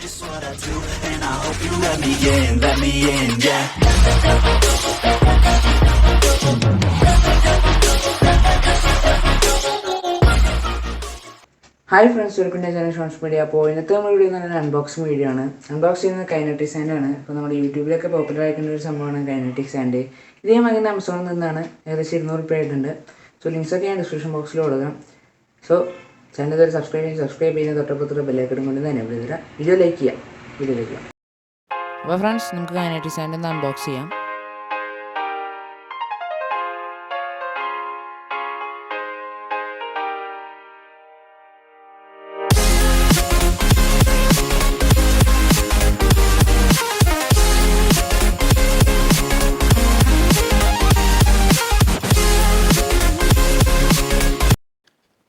just what I do, and I hope you let me in, yeah. Hi friends, welcome to channel Shawn's media. അപ്പോൾ ഇന്നത്തെ നമ്മുടെ video നല്ലൊരു unboxing video ആണ്. Unbox ചെയ്യുന്നത് kinetic sand ആണ്. ഇപ്പോൾ നമ്മുടെ യൂട്യൂബിലൊക്കെ പോപ്പുലർ ആയിട്ടുള്ള ഒരു സംഭവമാണ് കൈനറ്റിക് സാൻഡ്. ഇത് ഞാൻ വാങ്ങുന്ന ആമസോണിൽ നിന്നാണ്. ഏകദേശം 200 രൂപ ആയിട്ടുണ്ട്. സോ ലിങ്ക്സൊക്കെ ഞാൻ ഡിസ്ക്രിപ്ഷൻ ബോക്സിൽ കൊടുക്കാം. സോ ചാനൽ ഇതുവരെ സബ്സ്ക്രൈബ് ചെയ്യുന്ന തൊട്ടപ്പുറത്തുള്ള ബെല്ലൈക്കൺ കൊണ്ട് തന്നെ എനേബിൾ ചെയ്തിട്ട് വീഡിയോ ലൈക്ക് ചെയ്യാം. അപ്പോൾ ഫ്രണ്ട്സ്, നമുക്ക് കൈനറ്റിക് സാൻഡ് ഒന്ന് അൺബോക്സ് ചെയ്യാം.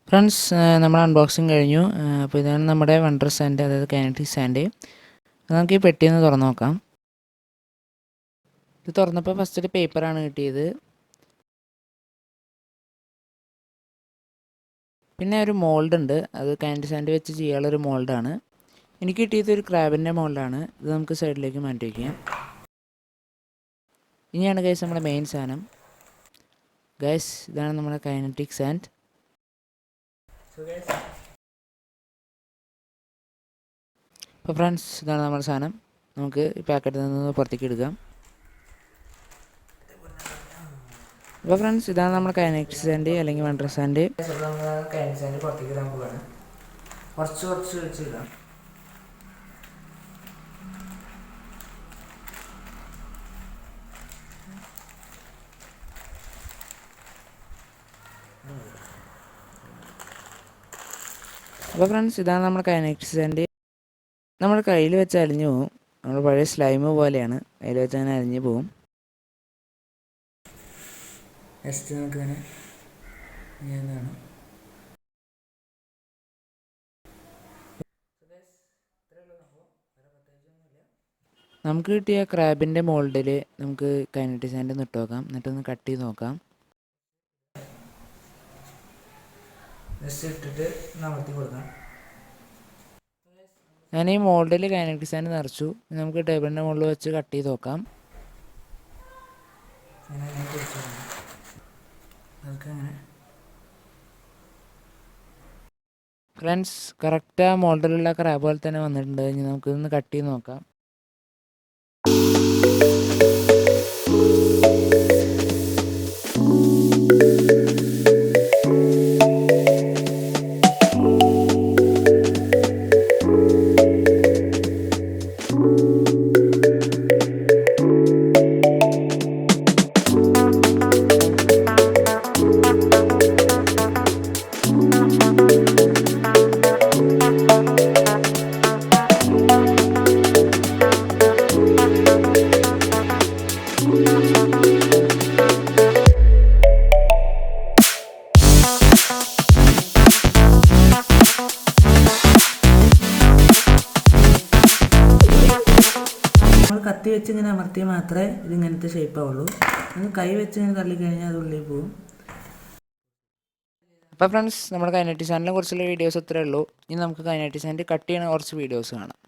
ഫ്രണ്ട്സ്, നമ്മൾ അൺബോക്സിങ് കഴിഞ്ഞു. അപ്പോൾ ഇതാണ് നമ്മുടെ വണ്ടർ സാൻഡ്, അതായത് കൈനറ്റിക് സാൻഡ്. നമുക്ക് ഈ പെട്ടിയൊന്ന് തുറന്ന് നോക്കാം. ഇത് തുറന്നപ്പോൾ ഫസ്റ്റ് ഒരു പേപ്പറാണ് കിട്ടിയത്. പിന്നെ ഒരു മോൾഡ് ഉണ്ട്, അത് കൈനറ്റിക് സാൻഡ് വെച്ച് ചെയ്യാനുള്ളൊരു മോൾഡാണ്. എനിക്ക് കിട്ടിയത് ഒരു ക്രാബിൻ്റെ മോൾഡാണ്. ഇത് നമുക്ക് സൈഡിലേക്ക് മാറ്റി വയ്ക്കാം. ഇനിയാണ് ഗൈസ് നമ്മുടെ മെയിൻ സാധനം. ഗൈസ്, ഇതാണ് നമ്മുടെ കൈനറ്റിക് സാൻഡ്. അപ്പോൾ ഫ്രണ്ട്സ്, ഇതാണ് നമ്മുടെ സാധനം. നമുക്ക് ഈ പാക്കറ്റിൽ നിന്ന് പുറത്തേക്ക് എടുക്കാം. അപ്പോൾ ഫ്രണ്ട്സ്, ഇതാണ് നമ്മുടെ കൈനറ്റിക് സാൻഡ് അല്ലെങ്കിൽ വണ്ടർ സാൻഡ്. കൈനറ്റിക് സാൻഡ് പുറത്തേക്ക് ഇടാൻ പോവാണ്. കുറച്ച് വെച്ചിടാം. അപ്പോൾ ഫ്രണ്ട്സ്, ഇതാണ് നമ്മുടെ കൈനറ്റിക് സാൻഡ്. നമ്മുടെ കയ്യിൽ വെച്ച് അലിഞ്ഞു പോകും. നമ്മൾ പഴയ സ്ലൈമ് പോലെയാണ്, കയ്യിൽ വെച്ച് അങ്ങനെ അലിഞ്ഞു പോകും. ജസ്റ്റ് നമുക്കിങ്ങനെ ചെയ്യുന്നതാണ്. നമുക്ക് കിട്ടിയ ക്രാബിൻ്റെ മോൾഡിൽ നമുക്ക് കൈനറ്റിക് സാൻഡ് ഇട്ട് നോക്കാം. എന്നിട്ടൊന്ന് കട്ട് ചെയ്ത് നോക്കാം. ജസ്റ്റ് ഇട്ടിട്ട് അമർത്തി കൊടുക്കാം. ഞാൻ ഈ മോൾഡിൽ കൈനറ്റിക് സാൻഡ് നിറച്ചു. നമുക്ക് ടേബിളിൻ്റെ മുകളിൽ വെച്ച് കട്ട് ചെയ്ത് നോക്കാം. ഫ്രണ്ട്സ്, കറക്റ്റ് ആ മോൾഡിലുള്ള ക്രാബ് പോലെ തന്നെ വന്നിട്ടുണ്ട്. ഇനി നമുക്കിതൊന്ന് കട്ട് ചെയ്ത് നോക്കാം. കത്തി വെച്ച് ഇങ്ങനെ അമർത്തിയാൽ മാത്രമേ ഇതിങ്ങനത്തെ ഷേപ്പ് ആവുള്ളൂ. കൈ വെച്ച് ഇങ്ങനെ തള്ളിക്കഴിഞ്ഞാൽ അത് ഉള്ളിൽ പോകും. അപ്പോൾ ഫ്രണ്ട്സ്, നമ്മുടെ കൈനറ്റിക് സാൻഡിനെ കുറിച്ചുള്ള വീഡിയോസ് ഇത്രയേ ഉള്ളൂ. ഇനി നമുക്ക് കൈനറ്റിക് സാൻഡ് കട്ട് ചെയ്യുന്ന കുറച്ച് വീഡിയോസ് കാണാം.